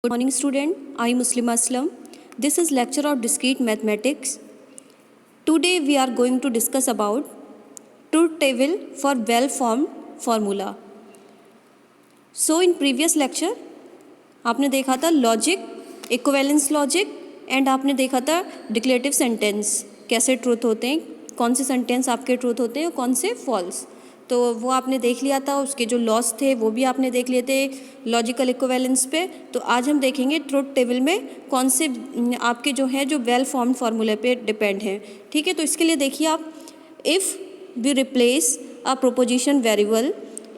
Good morning student, I am Muslima Aslam. This is lecture of discrete mathematics. Today we are going to discuss about truth table for well formed formula. So in previous lecture आपने देखा था logic, equivalence logic and आपने देखा था declarative sentence कैसे truth होते हैं, कौन से सेंटेंस आपके ट्रूथ होते हैं और कौन से फॉल्स। तो वो आपने देख लिया था, उसके जो लॉस थे वो भी आपने देख लिए थे लॉजिकल इक्विवेलेंस पे। तो आज हम देखेंगे ट्रूथ टेबल में कौन से आपके जो है जो वेल फॉर्म्ड फार्मूले पे डिपेंड हैं। ठीक है, तो इसके लिए देखिए आप, if we replace a proposition variable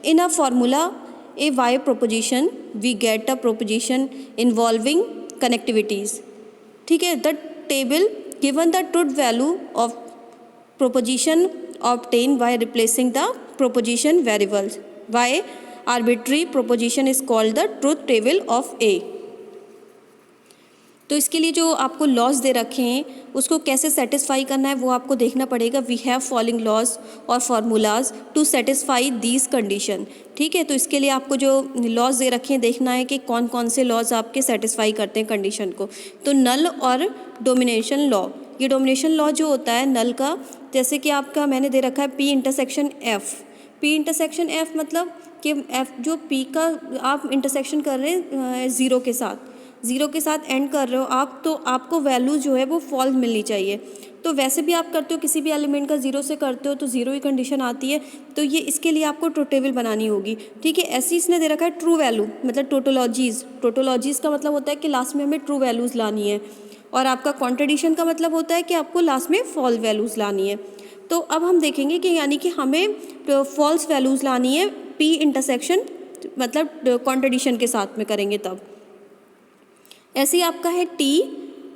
in a formula a y proposition we get a proposition involving connectivities. ठीक है, the table given the truth value of proposition obtained by replacing the proposition variables by arbitrary proposition is called the truth table of A. तो इसके लिए जो आपको loss दे रखे हैं उसको कैसे सेटिस्फाई करना है वो आपको देखना पड़ेगा। वी हैव फॉलोइंग लॉस और formulas to satisfy these condition. ठीक है, तो इसके लिए आपको जो लॉस दे रखे हैं देखना है कि कौन कौन से लॉज आपके सेटिस्फाई करते हैं कंडीशन को। तो नल और डोमिनेशन लॉ, ये डोमिनेशन लॉ जो होता है नल का, जैसे कि आपका मैंने दे रखा है P intersection F. P intersection F मतलब कि एफ जो पी का आप इंटरसेक्शन कर रहे हैं ज़ीरो के साथ, ज़ीरो के साथ एंड कर रहे हो आप, तो आपको वैल्यू जो है वो फॉल्स मिलनी चाहिए। तो वैसे भी आप करते हो किसी भी एलिमेंट का ज़ीरो से करते हो तो ज़ीरो ही कंडीशन आती है। तो ये इसके लिए आपको ट्रूथ टेबल बनानी होगी। ठीक है, ऐसी इसने दे रखा है ट्रू वैल्यू मतलब टोटोलॉजीज़। टोटोलॉजीज़ का मतलब होता है कि लास्ट में हमें ट्रू वैल्यूज़ लानी है, और आपका कॉन्ट्रडिक्शन का मतलब होता है कि आपको लास्ट में फॉल्स वैल्यूज़ लानी है। तो अब हम देखेंगे कि यानी कि हमें फॉल्स वैल्यूज़ लानी है पी इंटरसेक्शन मतलब कॉन्ट्रडिक्शन के साथ में करेंगे तब। ऐसे ही आपका है टी,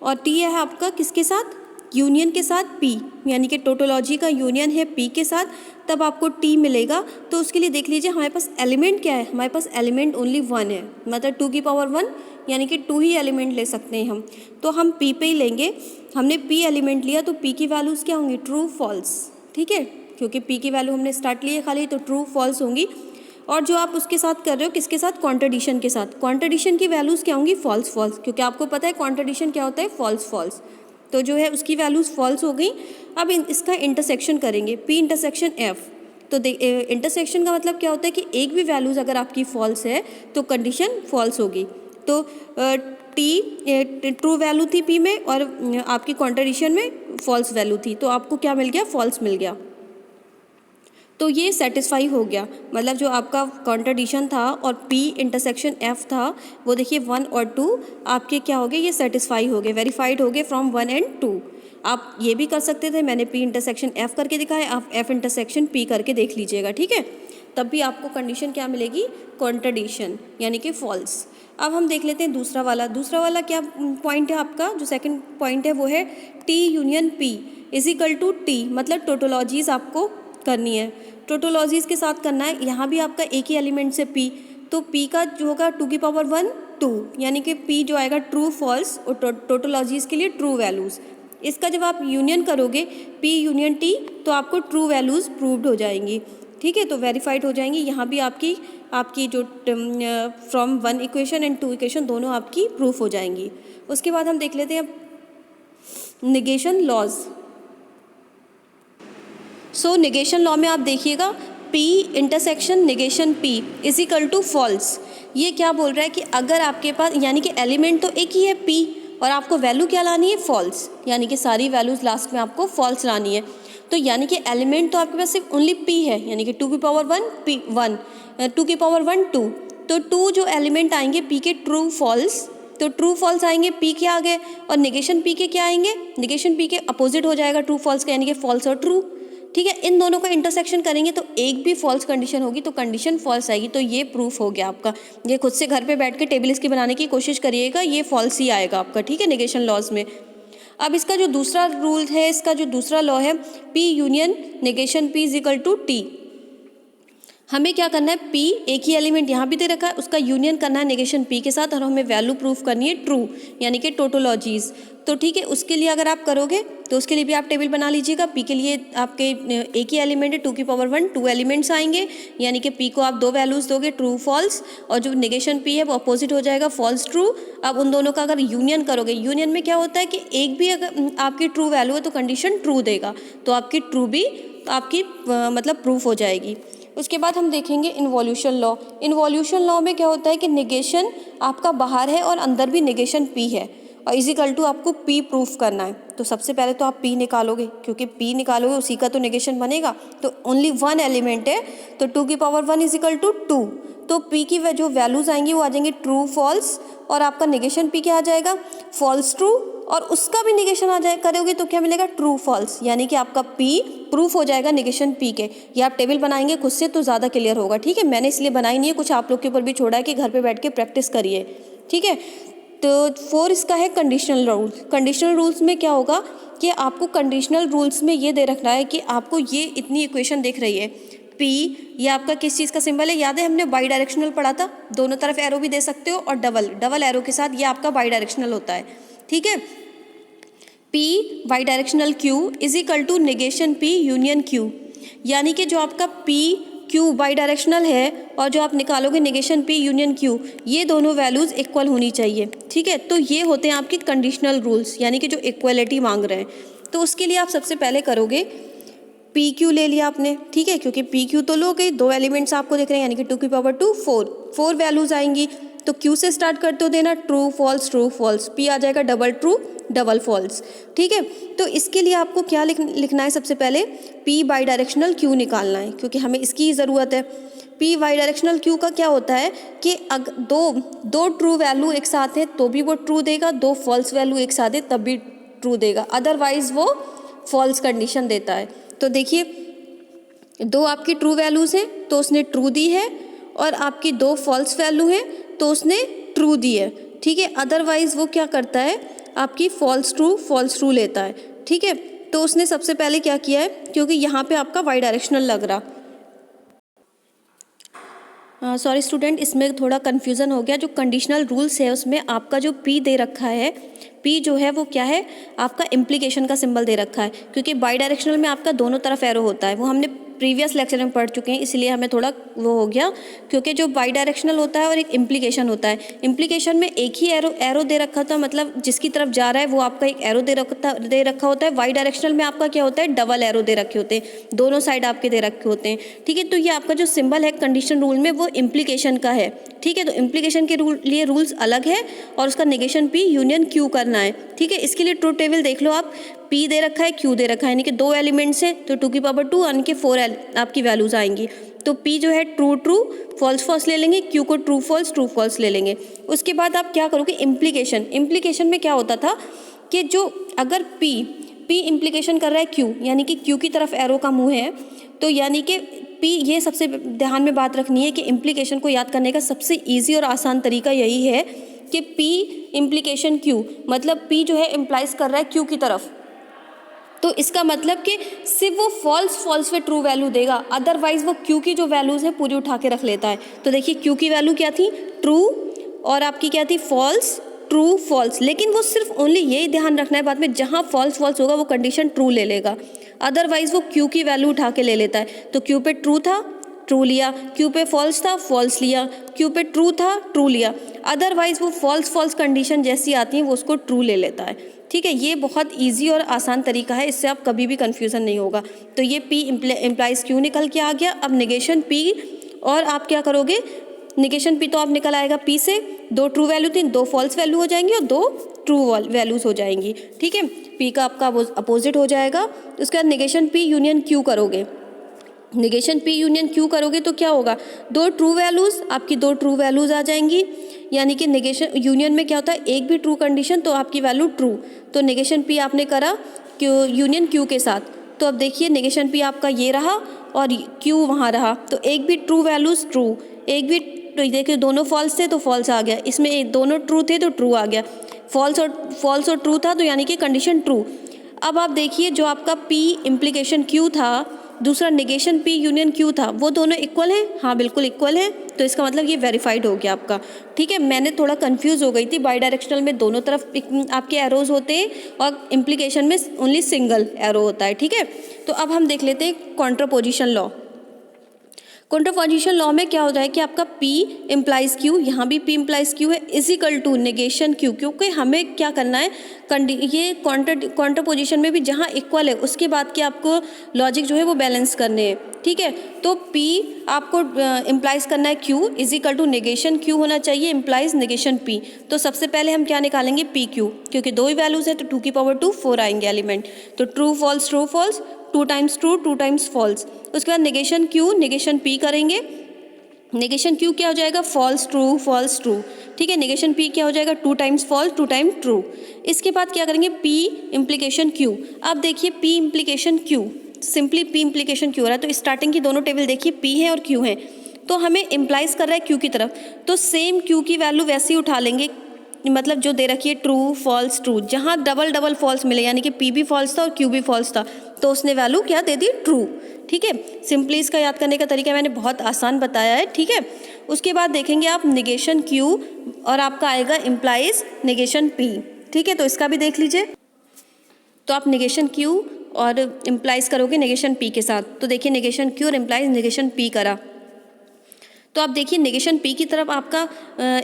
और टी है आपका किसके साथ, यूनियन के साथ पी, यानी कि टोटोलॉजी का यूनियन है पी के साथ, तब आपको टी मिलेगा। तो उसके लिए देख लीजिए हमारे पास एलिमेंट क्या है, हमारे पास एलिमेंट ओनली वन है, मतलब 2 की पावर 1 यानी कि 2 ही एलिमेंट ले सकते हैं हम। तो हम पी पे ही लेंगे। हमने पी एलिमेंट लिया तो पी की वैल्यूज़ क्या होंगी, ट्रू फॉल्स। ठीक है, क्योंकि पी की वैल्यू हमने स्टार्ट ली है खाली, तो ट्रू फॉल्स होंगी। और जो आप उसके साथ कर रहे हो किसके साथ, कॉन्ट्रडिक्शन के साथ, कॉन्ट्रडिक्शन की वैल्यूज़ क्या होंगी, फॉल्स फॉल्स, क्योंकि आपको पता है कॉन्ट्रडिक्शन क्या होता है, फॉल्स फॉल्स। तो जो है उसकी वैल्यूज़ फॉल्स हो गई। अब इसका इंटरसेक्शन करेंगे, पी इंटरसेक्शन एफ। तो इंटरसेक्शन का मतलब क्या होता है कि एक भी वैल्यूज़ अगर आपकी फॉल्स है तो कंडीशन फॉल्स होगी। तो टी ट्रू वैल्यू थी पी में और आपकी कॉन्ट्रडिक्शन में फॉल्स वैल्यू थी, तो आपको क्या मिल गया, फॉल्स मिल गया। तो ये सेटिस्फाई हो गया, मतलब जो आपका कॉन्ट्रडिक्शन था और पी इंटरसेक्शन एफ था वो देखिए 1 और 2 आपके क्या हो गए, ये सेटिस्फाई हो गए, वेरीफाइड हो गए फ्रॉम 1 एंड 2। आप ये भी कर सकते थे, मैंने पी इंटरसेक्शन एफ करके दिखाया, आप एफ इंटरसेक्शन पी करके देख लीजिएगा। ठीक है, तब भी आपको कंडीशन क्या मिलेगी, कॉन्ट्रडिक्शन यानी कि फॉल्स। अब हम देख लेते हैं दूसरा वाला क्या पॉइंट है आपका, जो सेकंड पॉइंट है वो है T union P is equal to T, मतलब टोटोलॉजीज़ आपको करनी है, टोटोलॉजीज़ के साथ करना है। यहाँ भी आपका एक ही एलिमेंट से पी, तो पी का जो होगा 2 की पावर 1 2, यानी कि पी जो आएगा ट्रू फॉल्स और टोटोलॉजीज़ के लिए ट्रू वैल्यूज़। इसका जब आप यूनियन करोगे पी यूनियन टी तो आपको ट्रू वैल्यूज़ प्रूव्ड हो जाएंगी। ठीक है, तो वेरीफाइड हो जाएंगी। यहाँ भी आपकी जो फ्रॉम 1 इक्वेशन एंड 2 इक्वेशन दोनों आपकी प्रूफ हो जाएंगी। उसके बाद हम देख लेते हैं negation laws. So negation law में आप देखिएगा P intersection negation P is equal to false. ये क्या बोल रहा है कि अगर आपके पास यानी कि एलिमेंट तो एक ही है P और आपको वैल्यू क्या लानी है, फॉल्स, यानी कि सारी वैल्यूज़ लास्ट में आपको फॉल्स लानी है। तो यानी कि एलिमेंट तो आपके पास सिर्फ ओनली P है, यानी कि 2 की पावर 1 P 1 2 की पावर 1 2, तो 2 जो एलिमेंट आएंगे P के ट्रू फॉल्स, तो ट्रू फॉल्स आएंगे P के आगे, और नेगेशन P के क्या आएंगे, नेगेशन P के अपोजिट हो जाएगा ट्रू फॉल्स का, यानी कि फॉल्स और ट्रू। ठीक है, इन दोनों का इंटरसेक्शन करेंगे तो एक भी फॉल्स कंडीशन होगी तो कंडीशन फॉल्स आएगी। तो ये प्रूफ हो गया आपका। ये खुद से घर पे बैठ के टेबल इसकी बनाने की कोशिश करिएगा, ये फॉल्स ही आएगा आपका। ठीक है, नेगेशन लॉज में। अब इसका जो दूसरा रूल है, इसका जो दूसरा लॉ है P union negation P is equal to T. हमें क्या करना है, पी एक ही एलिमेंट यहाँ भी दे रखा है, उसका यूनियन करना है नेगेशन पी के साथ और हमें वैल्यू प्रूफ करनी है ट्रू, यानी कि टोटोलॉजीज़। तो ठीक है, उसके लिए अगर आप करोगे तो उसके लिए भी आप टेबल बना लीजिएगा। पी के लिए आपके एक ही एलिमेंट है 2 की पावर 1, 2 एलिमेंट्स आएंगे, यानी कि पी को आप 2 वैल्यूज़ दोगे, ट्रू फॉल्स, और जो नेगेशन पी है वो अपोजिट हो जाएगा, फॉल्स ट्रू। अब उन दोनों का अगर यूनियन करोगे, यूनियन में क्या होता है कि एक भी अगर आपकी ट्रू वैल्यू है तो कंडीशन ट्रू देगा, तो आपकी ट्रू भी आपकी मतलब प्रूफ हो जाएगी। उसके बाद हम देखेंगे इन्वॉल्यूशन लॉ। इन्वॉल्यूशन लॉ में क्या होता है कि नेगेशन आपका बाहर है और अंदर भी नेगेशन पी है, और इजिकल टू आपको पी प्रूफ करना है। तो सबसे पहले तो आप पी निकालोगे, क्योंकि पी निकालोगे उसी का तो नेगेशन बनेगा। तो ओनली 1 एलिमेंट है, तो 2 की पावर 1 इजिकल टू 2, तो पी की जो वैल्यूज़ आएंगी वो आ जाएंगी ट्रू फॉल्स, और आपका नेगेशन पी क्या आ जाएगा, फॉल्स ट्रू, और उसका भी नेगेशन आ जाए करोगे तो क्या मिलेगा, ट्रू फॉल्स, यानी कि आपका पी प्रूफ हो जाएगा नेगेशन पी के। ये आप टेबल बनाएंगे खुद से तो ज़्यादा क्लियर होगा, ठीक है। मैंने इसलिए बनाई नहीं है, कुछ आप लोग के ऊपर भी छोड़ा है कि घर पे बैठ के प्रैक्टिस करिए, ठीक है। तो 4 इसका है कंडीशनल रूल। कंडीशनल रूल्स में क्या होगा कि आपको कंडीशनल रूल्स में ये दे रखना है कि आपको ये इतनी इक्वेशन दिख रही है, पी ये आपका किस चीज़ का सिंबल है, याद है हमने बाई डायरेक्शनल पढ़ा था, दोनों तरफ एरो भी दे सकते हो, और डबल एरो के साथ ये आपका बाई डायरेक्शनल होता है, ठीक है। P bidirectional Q is equal to negation P union Q, यानी कि जो आपका पी क्यू बाई डायरेक्शनल है और जो आप निकालोगे नेगेशन पी यूनियन क्यू, ये दोनों वैल्यूज़ इक्वल होनी चाहिए, ठीक है। तो ये होते हैं आपके कंडीशनल रूल्स, यानी कि जो इक्वलिटी मांग रहे हैं। तो उसके लिए आप सबसे पहले करोगे पी क्यू ले लिया आपने, ठीक है, क्योंकि पी क्यू तो लोगे, 2 एलिमेंट्स आपको दिख रहे हैं, यानी कि 2 की पावर 2 4 वैल्यूज़ आएंगी। तो क्यू से स्टार्ट करते हो देना ट्रू फॉल्स, पी आ जाएगा डबल ट्रू डबल फॉल्स, ठीक है। तो इसके लिए आपको क्या लिखना है, सबसे पहले पी बाई डायरेक्शनल क्यू निकालना है, क्योंकि हमें इसकी ज़रूरत है। पी बाई डायरेक्शनल क्यू का क्या होता है कि अगर दो ट्रू वैल्यू एक साथ है तो भी वो ट्रू देगा, 2 फॉल्स वैल्यू एक साथ है तब भी ट्रू देगा, अदरवाइज वो फॉल्स कंडीशन देता है। तो देखिए 2 आपकी ट्रू वैल्यूज़ हैं तो उसने ट्रू दी है, और आपकी 2 फॉल्स वैल्यू हैं तो उसने ट्रू दी है, ठीक है। अदरवाइज वो क्या करता है, आपकी फॉल्स ट्रू लेता है, ठीक है। तो उसने सबसे पहले क्या किया है, क्योंकि यहाँ पे आपका वाई डायरेक्शनल लग रहा, सॉरी स्टूडेंट, इसमें थोड़ा कन्फ्यूज़न हो गया। जो कंडीशनल रूल्स है उसमें आपका जो पी दे रखा है, पी जो है वो क्या है, आपका इम्प्लीकेशन का सिंबल दे रखा है, क्योंकि बाई डायरेक्शनल में आपका दोनों तरफ एरो होता है, वो हमने प्रीवियस लेक्चर में पढ़ चुके हैं, इसलिए हमें थोड़ा वो हो गया, क्योंकि जो बाई डायरेक्शनल होता है और एक इम्प्लीकेशन होता है। इम्प्लीकेशन में एक ही एरो दे रखा था, मतलब जिसकी तरफ जा रहा है वो आपका एक एरो दे रखा होता है। बाई डायरेक्शनल में आपका क्या होता है, डबल एरो दे रखे होते हैं, दोनों साइड आपके दे रखे होते हैं, ठीक है। तो ये आपका जो सिंबल है कंडीशन रूल में वो इम्प्लीकेशन का है, ठीक है। तो इम्प्लीकेशन के लिए रूल्स अलग है, और उसका नेगेशन पी यूनियन क्यू करना है, ठीक है। इसके लिए ट्रू टेबल देख लो आप, पी दे रखा है क्यू दे रखा है, यानी कि 2 एलिमेंट्स हैं तो 2 की पावर 2 यानी कि 4 आपकी वैल्यूज़ आएंगी। तो पी जो है ट्रू फॉल्स ले लेंगे, क्यू को ट्रू फॉल्स ले लेंगे। उसके बाद आप क्या करोगे, इम्प्लीकेशन में क्या होता था कि जो अगर पी इम्प्लीकेशन कर रहा है क्यू, यानी कि क्यू की तरफ एरो का मुँह है, तो यानी कि पी, ये सबसे ध्यान में बात रखनी है कि इम्प्लीकेशन को याद करने का सबसे ईजी और आसान तरीका यही है कि पी इम्प्लीकेशन क्यू, मतलब पी जो है इम्प्लाइज कर रहा है क्यू की तरफ, तो इसका मतलब कि सिर्फ वो फॉल्स पे ट्रू वैल्यू देगा, अदरवाइज वो क्यू की जो वैल्यूज़ है पूरी उठा के रख लेता है। तो देखिए क्यू की वैल्यू क्या थी, ट्रू, और आपकी क्या थी, फॉल्स, ट्रू फॉल्स। लेकिन वो सिर्फ ओनली यही ध्यान रखना है बाद में, जहाँ फॉल्स होगा वो कंडीशन ट्रू ले लेगा, अदरवाइज वो क्यू की वैल्यू उठा के ले लेता है। तो क्यू पे ट्रू था, ट्रू लिया, क्यू पे फॉल्स था, फॉल्स लिया, क्यू पे ट्रू था, ट्रू लिया, अदरवाइज वो फॉल्स कंडीशन जैसी आती है वो उसको ट्रू ले लेता है, ठीक है। ये बहुत इजी और आसान तरीका है, इससे आप कभी भी कन्फ्यूज़न नहीं होगा। तो ये पी इम्प्लाइज क्यू निकल के आ गया। अब नेगेशन पी, और आप क्या करोगे, नेगेशन पी तो आप निकल आएगा पी से, 2 ट्रू वैल्यू थी, 2 फॉल्स वैल्यू हो जाएंगी और 2 ट्रू वैल्यूज़ हो जाएंगी, ठीक है। पी का आपका अपोजिट हो जाएगा। उसके बाद नेगेशन पी यूनियन क्यू करोगे, नेगेशन पी यूनियन क्यू करोगे तो क्या होगा, 2 ट्रू वैल्यूज़, आपकी 2 ट्रू वैल्यूज़ आ जाएंगी, यानी कि नेगेशन यूनियन में क्या होता है, एक भी ट्रू कंडीशन तो आपकी वैल्यू ट्रू। तो नेगेशन पी आपने करा क्यू यूनियन क्यू के साथ, तो अब देखिए नेगेशन पी आपका ये रहा और क्यू वहाँ रहा, तो एक भी ट्रू वैल्यूज़ ट्रू, एक भी देखिए दोनों फॉल्स थे तो फॉल्स आ गया, इसमें दोनों ट्रू थे तो ट्रू आ गया, फॉल्स और ट्रू था तो यानी कि कंडीशन ट्रू। अब आप देखिए जो आपका पी इम्प्लीकेशन क्यू था दूसरा नेगेशन P यूनियन Q था, वो दोनों इक्वल हैं? हाँ बिल्कुल इक्वल हैं, तो इसका मतलब ये वेरीफाइड हो गया आपका। ठीक है, मैंने थोड़ा कंफ्यूज हो गई थी, बाई डायरेक्शनल में दोनों तरफ आपके एरोज होते हैं और इम्प्लीकेशन में ओनली सिंगल एरो होता है। ठीक है, तो अब हम देख लेते हैं कॉन्ट्रापोजिशन लॉ। कॉन्ट्रापोजिशन लॉ में क्या होता है कि आपका P इम्प्लाइज Q, यहाँ भी P इम्प्लाइज Q है, is equal to negation Q, क्योंकि हमें क्या करना है, ये कॉन्ट्रापोजिशन में भी जहाँ इक्वल है उसके बाद के आपको लॉजिक जो है वो बैलेंस करने हैं। ठीक है, तो P आपको इम्प्लाइज करना है Q is equal to negation Q होना चाहिए, इम्प्लाइज नेगेशन P। तो सबसे पहले हम क्या निकालेंगे, PQ, क्योंकि दो ही वैल्यूज़ है तो 2 की पावर 2 4 आएंगे एलिमेंट, तो true false 2 times true 2 times false. उसके बाद नेगेशन Q नेगेशन P करेंगे, नेगेशन Q क्या हो जाएगा, फॉल्स ट्रू। ठीक है, नेगेशन P क्या हो जाएगा, 2 टाइम्स फॉल्स 2 टाइम्स ट्रू। इसके बाद क्या करेंगे, P इम्प्लीकेशन Q। अब देखिए P implication Q, simply P implication Q हो रहा है, तो स्टार्टिंग की दोनों टेबल देखिए P है और Q है, तो हमें इम्प्लाइज कर रहा है Q की तरफ, तो सेम Q की वैल्यू वैसे ही उठा लेंगे, मतलब जो दे रखी है ट्रू फॉल्स ट्रू, जहाँ डबल फॉल्स मिले, यानी कि P भी फॉल्स था और Q भी फॉल्स था, तो उसने वैल्यू क्या दे दी, ट्रू। ठीक है, सिंपली इसका याद करने का तरीका मैंने बहुत आसान बताया है। ठीक है, उसके बाद देखेंगे आप नेगेशन Q और आपका आएगा इम्प्लाइज नेगेशन P। ठीक है, तो इसका भी देख लीजिए, तो आप नेगेशन Q और इम्प्लाइज करोगे नेगेशन P के साथ, तो देखिए नेगेशन Q और इम्प्लाइज नेगेशन P करा, तो आप देखिए नेगेशन P की तरफ आपका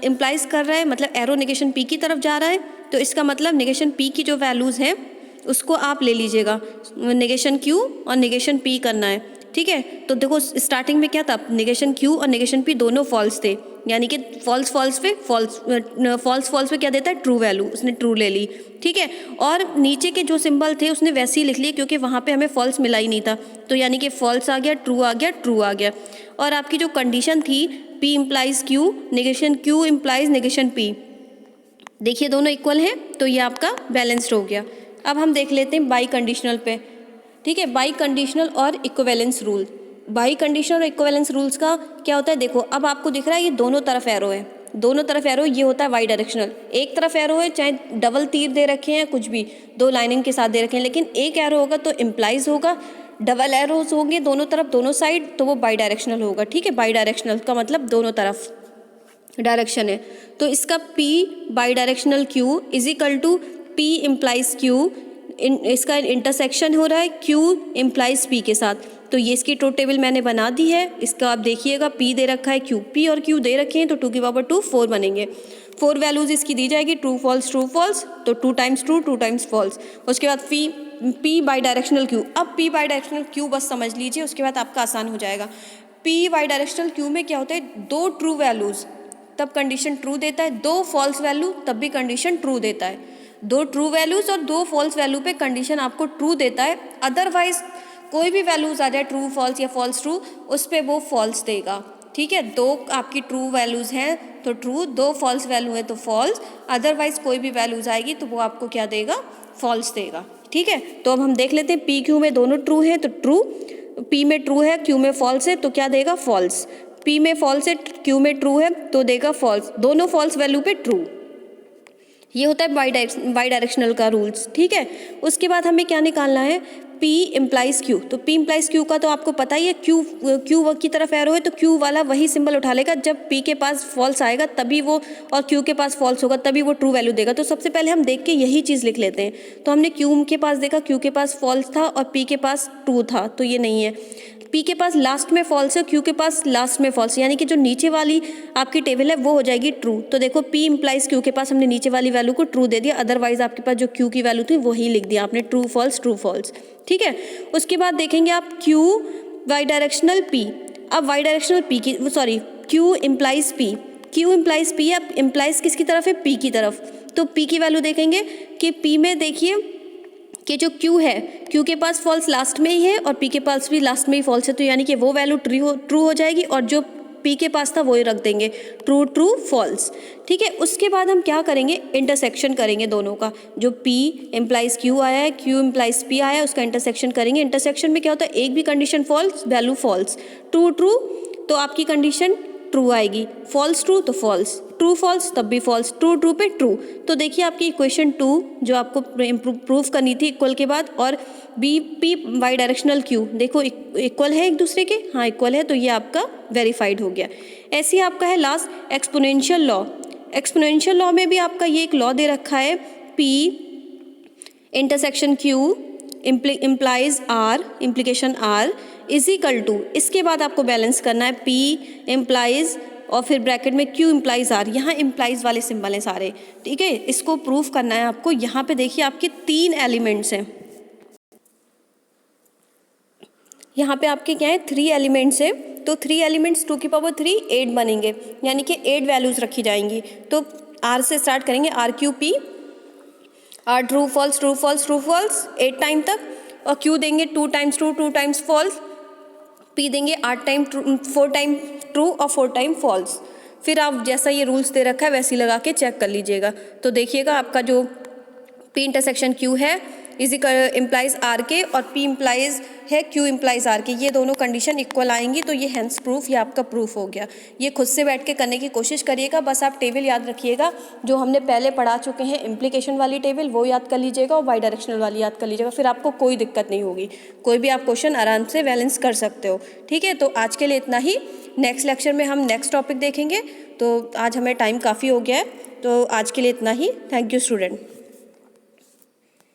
इम्प्लाइज कर रहा है, मतलब एरो नेगेशन P की तरफ जा रहा है, तो इसका मतलब नेगेशन P की जो वैल्यूज़ हैं उसको आप ले लीजिएगा, नेगेशन Q और नेगेशन P करना है। ठीक है, तो देखो स्टार्टिंग में क्या था, नेगेशन Q और नेगेशन P दोनों फॉल्स थे, यानी कि फॉल्स पे क्या देता है, ट्रू वैल्यू, उसने ट्रू ले ली। ठीक है, और नीचे के जो सिंबल थे उसने वैसे ही लिख लिए, क्योंकि वहाँ पे हमें फॉल्स मिला ही नहीं था, तो यानी कि फॉल्स आ गया, ट्रू आ गया, ट्रू आ गया। और आपकी जो कंडीशन थी P implies Q negation Q implies negation P, देखिए दोनों इक्वल हैं, तो ये आपका बैलेंस्ड हो गया। अब हम देख लेते हैं बाई कंडीशनल पे। ठीक है, बाई कंडीशनल और इक्विवेलेंस रूल। बाई कंडीशनल और इक्विवेलेंस रूल्स का क्या होता है, देखो अब आपको दिख रहा है ये दोनों तरफ एरो है, दोनों तरफ एरो, ये होता है वाई डायरेक्शनल। एक तरफ एरो है, चाहे डबल तीर दे रखे हैं, कुछ भी दो लाइनिंग के साथ दे रखे हैं, लेकिन एक एरो होगा तो इम्प्लाइज होगा, डबल एरोज होंगे दोनों तरफ दोनों साइड, तो वो बाई डायरेक्शनल होगा। ठीक है, बाई डायरेक्शनल का मतलब दोनों तरफ डायरेक्शन है, तो इसका P bidirectional Q is equal to P implies Q, इसका इंटरसेक्शन हो रहा है Q इम्प्लाइज P के साथ, तो ये इसकी ट्रूथ टेबल मैंने बना दी है। इसका आप देखिएगा P दे रखा है, P और Q दे रखे हैं, तो 2 की पावर 2 4 बनेंगे। 4 वैल्यूज इसकी दी जाएगी, ट्रू फॉल्स, तो 2 टाइम्स ट्रू 2 टाइम्स फॉल्स। उसके बाद P बाई डायरेक्शनल Q, अब P बाई डायरेक्शनल Q बस समझ लीजिए, उसके बाद आपका आसान हो जाएगा। P बाई डायरेक्शनल Q में क्या होता है, 2 ट्रू वैल्यूज़ तब कंडीशन ट्रू देता है, 2 फॉल्स वैल्यू तब भी कंडीशन ट्रू देता है। 2 ट्रू वैल्यूज़ और 2 फॉल्स वैल्यू पे कंडीशन आपको ट्रू देता है, अदरवाइज कोई भी वैल्यूज़ आ जाए ट्रू फॉल्स या फॉल्स ट्रू, उस पर वो फॉल्स देगा। ठीक है, 2 आपकी ट्रू वैल्यूज़ हैं तो ट्रू, 2 फॉल्स वैल्यू है तो फॉल्स, अदरवाइज कोई भी वैल्यूज़ आएगी तो वो आपको क्या देगा, फॉल्स देगा। ठीक है, तो अब हम देख लेते हैं P Q में दोनों ट्रू है तो ट्रू, P में ट्रू है Q में फॉल्स है तो क्या देगा, फॉल्स। P में फॉल्स है Q में ट्रू है तो देगा फॉल्स, दोनों फॉल्स वैल्यू पे ट्रू। ये होता है बाई डायरेक्शनल का रूल्स। ठीक है, उसके बाद हमें क्या निकालना है, P इम्प्लाइज Q, तो P इम्प्लाइज Q का तो आपको पता ही है, Q की तरफ एरो है तो Q वाला वही सिंबल उठा लेगा, जब P के पास फॉल्स आएगा तभी वो, और Q के पास फॉल्स होगा तभी वो ट्रू वैल्यू देगा। तो सबसे पहले हम देख के यही चीज़ लिख लेते हैं, तो हमने Q के पास देखा, Q के पास फॉल्स था और P के पास ट्रू था, तो ये नहीं है। P के पास लास्ट में फॉल्स है, Q के पास लास्ट में फॉल्स, यानी कि जो नीचे वाली आपकी टेबल है वो हो जाएगी ट्रू। तो देखो P इम्प्लाइज Q के पास हमने नीचे वाली वैल्यू को ट्रू दे दिया, अदरवाइज आपके पास जो Q की वैल्यू थी वही लिख दिया आपने, ट्रू फॉल्स। ठीक है, उसके बाद देखेंगे आप Q वाई डायरेक्शनल P, अब वाई डायरेक्शनल P की Q implies P, Q implies P, अब इम्प्लाइज किसकी तरफ है, P की तरफ, तो P की वैल्यू देखेंगे कि P में देखिए कि जो Q है, Q के पास फॉल्स लास्ट में ही है और P के पास भी लास्ट में ही फॉल्स है, तो यानी कि वो वैल्यू ट्रू हो जाएगी, और जो P के पास था वही रख देंगे, ट्रू फॉल्स। ठीक है, उसके बाद हम क्या करेंगे, इंटरसेक्शन करेंगे दोनों का, जो P इम्प्लाइज Q आया है, Q इम्प्लाइज P आया है, उसका इंटरसेक्शन करेंगे। इंटरसेक्शन में क्या होता है, एक भी condition false, value false, true तो आपकी कंडीशन ट्रू आएगी, फॉल्स ट्रू तो फॉल्स, ट्रू फॉल्स तब भी फॉल्स, ट्रू ट्रू पे ट्रू। तो देखिए आपकी इक्वेशन 2 जो आपको प्रूफ करनी थी इक्वल के बाद, और B P Y directional Q देखो इक्वल है एक दूसरे के, हाँ इक्वल है, तो ये आपका वेरीफाइड हो गया। ऐसे ही आपका है last exponential law. Exponential law में भी आपका ये एक लॉ दे रखा है, P intersection Q implies R, implication R is equal to, इसके बाद आपको बैलेंस करना है पी इम्प्लाइज और फिर ब्रैकेट में क्यू इम्प्लाइज आर, यहाँ इम्प्लाइज वाले सिंबल हैं सारे, ठीक है। इसको प्रूफ करना है आपको। यहाँ पे देखिए आपके 3 एलिमेंट्स हैं, यहाँ पे आपके क्या है 3 एलिमेंट्स हैं, तो 3 एलिमेंट्स 2 की पावर 3 8 बनेंगे, यानी कि 8 वैल्यूज़ रखी जाएंगी। तो आर से स्टार्ट करेंगे, R Q P, R true false true false true false 8 time तक, और क्यू देंगे 2 times true 2 times false, P देंगे 8 टाइम ट्रू 4 टाइम ट्रू और 4 टाइम फॉल्स। फिर आप जैसा ये रूल्स दे रखा है वैसे ही लगा के चेक कर लीजिएगा। तो देखिएगा आपका जो पी इंटरसेक्शन क्यू है इज इम्प्लाइज आर के, और पी इम्प्लाइज है क्यू इम्प्लाइज आर के, ये दोनों कंडीशन इक्वल आएंगी, तो ये हैंस प्रूफ, ये आपका प्रूफ हो गया। ये खुद से बैठ के करने की कोशिश करिएगा, बस आप टेबल याद रखिएगा जो हमने पहले पढ़ा चुके हैं, इम्प्लीकेशन वाली टेबल वो याद कर लीजिएगा और वाई डायरेक्शनल वाली याद कर लीजिएगा, फिर आपको कोई दिक्कत नहीं होगी, कोई भी आप क्वेश्चन आराम से बैलेंस कर सकते हो, ठीक है। तो आज के लिए इतना ही, नेक्स्ट लेक्चर में हम नेक्स्ट टॉपिक देखेंगे। तो आज हमें टाइम काफ़ी हो गया है, तो आज के लिए इतना ही। Thank you student.